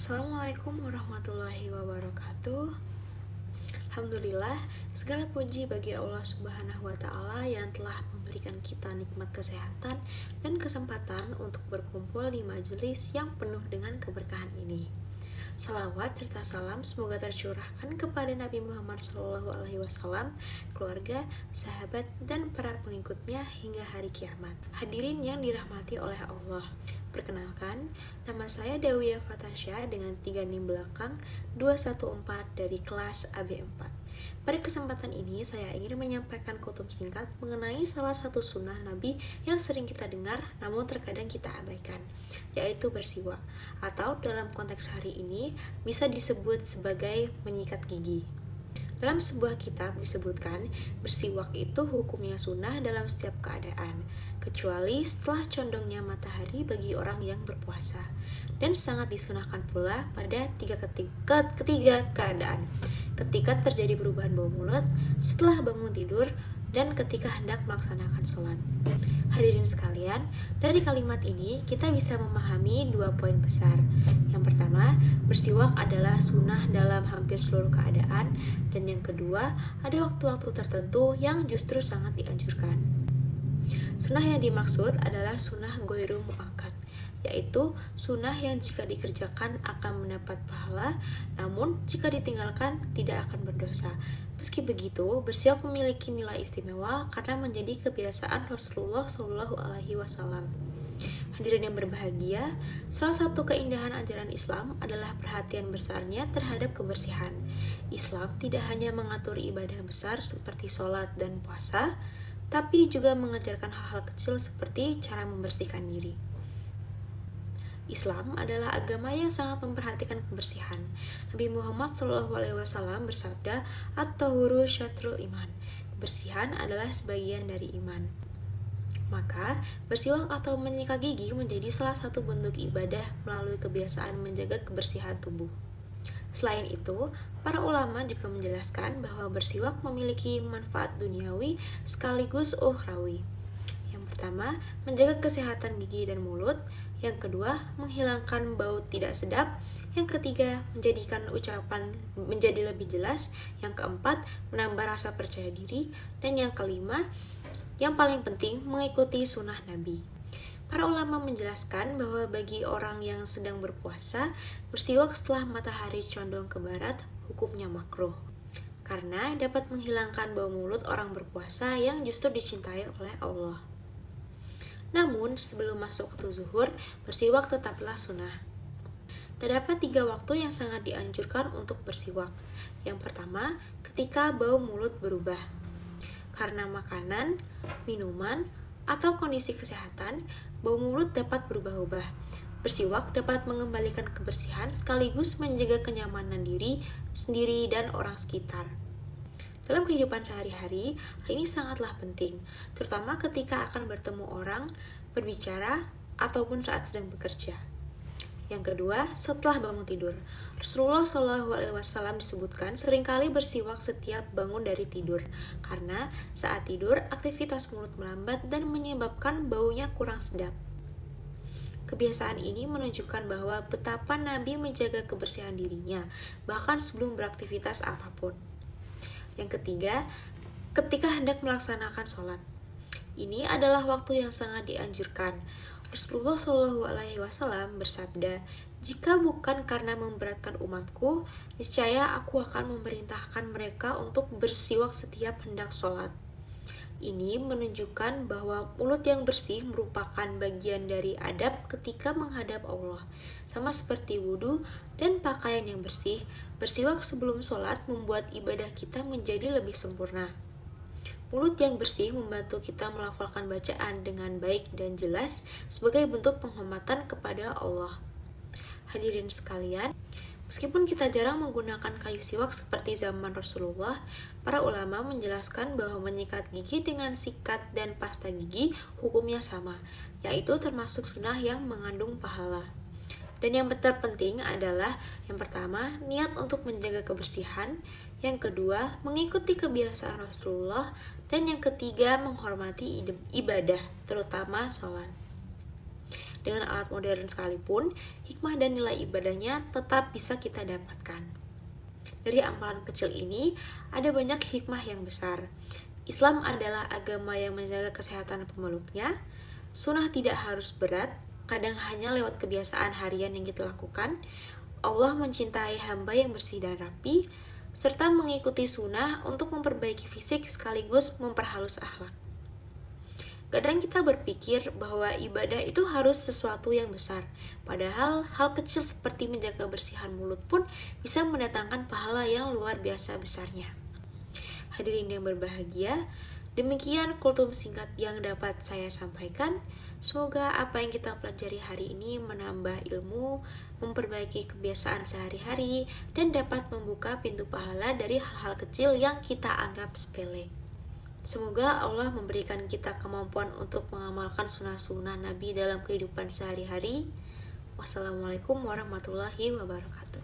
Assalamualaikum warahmatullahi wabarakatuh. Alhamdulillah, segala puji bagi Allah Subhanahu wa Ta'ala yang telah memberikan kita nikmat kesehatan dan kesempatan untuk berkumpul di majelis yang penuh dengan keberkahan ini. Salawat serta salam semoga tercurahkan kepada Nabi Muhammad SAW, keluarga, sahabat, dan para pengikutnya hingga hari kiamat. Hadirin yang dirahmati oleh Allah, perkenalkan, nama saya Dawiyah Fatasya dengan 3 NIM belakang 214 dari kelas AB4. Pada kesempatan ini saya ingin menyampaikan kutub singkat mengenai salah satu sunnah Nabi yang sering kita dengar namun terkadang kita abaikan, yaitu bersiwak, atau dalam konteks hari ini bisa disebut sebagai menyikat gigi. Dalam sebuah kitab disebutkan bersiwak itu hukumnya sunnah dalam setiap keadaan, kecuali setelah condongnya matahari bagi orang yang berpuasa, dan sangat disunahkan pula pada ketiga keadaan: ketika terjadi perubahan bau mulut, setelah bangun tidur, dan ketika hendak melaksanakan sholat. Hadirin sekalian, dari kalimat ini kita bisa memahami 2 poin besar. Yang pertama, bersiwak adalah sunnah dalam hampir seluruh keadaan, dan yang kedua, ada waktu-waktu tertentu yang justru sangat dianjurkan. Sunnah yang dimaksud adalah sunnah ghairu muakkad, yaitu sunnah yang jika dikerjakan akan mendapat pahala, namun jika ditinggalkan tidak akan berdosa. Meski begitu, bersiwak memiliki nilai istimewa karena menjadi kebiasaan Rasulullah SAW. Hadirin yang berbahagia, salah satu keindahan ajaran Islam adalah perhatian besarnya terhadap kebersihan. Islam tidak hanya mengatur ibadah besar seperti sholat dan puasa, tapi juga mengajarkan hal-hal kecil seperti cara membersihkan diri. Islam adalah agama yang sangat memperhatikan kebersihan. Nabi Muhammad SAW bersabda, "At-tahuru syatrul iman." Kebersihan adalah sebagian dari iman. Maka, bersiwak atau menyikat gigi menjadi salah satu bentuk ibadah melalui kebiasaan menjaga kebersihan tubuh. Selain itu, para ulama juga menjelaskan bahwa bersiwak memiliki manfaat duniawi sekaligus ukhrawi. Yang pertama, menjaga kesehatan gigi dan mulut. Yang kedua, menghilangkan bau tidak sedap. Yang ketiga, menjadikan ucapan menjadi lebih jelas. Yang keempat, menambah rasa percaya diri. Dan yang kelima, yang paling penting, mengikuti sunnah Nabi. Para ulama menjelaskan bahwa bagi orang yang sedang berpuasa, bersiwak setelah matahari condong ke barat hukumnya makruh, karena dapat menghilangkan bau mulut orang berpuasa yang justru dicintai oleh Allah. Namun, sebelum masuk waktu zuhur, bersiwak tetaplah sunnah. Terdapat 3 waktu yang sangat dianjurkan untuk bersiwak. Yang pertama, ketika bau mulut berubah. Karena makanan, minuman, atau kondisi kesehatan, bau mulut dapat berubah-ubah. Bersiwak dapat mengembalikan kebersihan sekaligus menjaga kenyamanan diri sendiri dan orang sekitar. Dalam kehidupan sehari-hari, hal ini sangatlah penting, terutama ketika akan bertemu orang, berbicara, ataupun saat sedang bekerja. Yang kedua, setelah bangun tidur. Rasulullah SAW disebutkan seringkali bersiwak setiap bangun dari tidur, karena saat tidur aktivitas mulut melambat dan menyebabkan baunya kurang sedap. Kebiasaan ini menunjukkan bahwa betapa Nabi menjaga kebersihan dirinya, bahkan sebelum beraktivitas apapun. Yang ketiga, ketika hendak melaksanakan sholat. Ini adalah waktu yang sangat dianjurkan. Rasulullah SAW bersabda, "Jika bukan karena memberatkan umatku, niscaya aku akan memerintahkan mereka untuk bersiwak setiap hendak sholat." Ini menunjukkan bahwa mulut yang bersih merupakan bagian dari adab ketika menghadap Allah. Sama seperti wudhu dan pakaian yang bersih, bersiwak sebelum sholat membuat ibadah kita menjadi lebih sempurna. Mulut yang bersih membantu kita melafalkan bacaan dengan baik dan jelas sebagai bentuk penghormatan kepada Allah. Hadirin sekalian, meskipun kita jarang menggunakan kayu siwak seperti zaman Rasulullah, para ulama menjelaskan bahwa menyikat gigi dengan sikat dan pasta gigi hukumnya sama, yaitu termasuk sunnah yang mengandung pahala. Dan yang terpenting adalah yang pertama, niat untuk menjaga kebersihan, yang kedua, mengikuti kebiasaan Rasulullah, dan yang ketiga, menghormati ibadah, terutama sholat. Dengan alat modern sekalipun, hikmah dan nilai ibadahnya tetap bisa kita dapatkan. Dari amalan kecil ini, ada banyak hikmah yang besar. Islam adalah agama yang menjaga kesehatan pemeluknya. Sunnah tidak harus berat, kadang hanya lewat kebiasaan harian yang kita lakukan. Allah mencintai hamba yang bersih dan rapi, serta mengikuti sunnah untuk memperbaiki fisik sekaligus memperhalus akhlak. Kadang kita berpikir bahwa ibadah itu harus sesuatu yang besar, padahal hal kecil seperti menjaga kebersihan mulut pun bisa mendatangkan pahala yang luar biasa besarnya. Hadirin yang berbahagia, demikian kultum singkat yang dapat saya sampaikan. Semoga apa yang kita pelajari hari ini menambah ilmu, memperbaiki kebiasaan sehari-hari, dan dapat membuka pintu pahala dari hal-hal kecil yang kita anggap sepele. Semoga Allah memberikan kita kemampuan untuk mengamalkan sunnah-sunnah Nabi dalam kehidupan sehari-hari. Wassalamualaikum warahmatullahi wabarakatuh.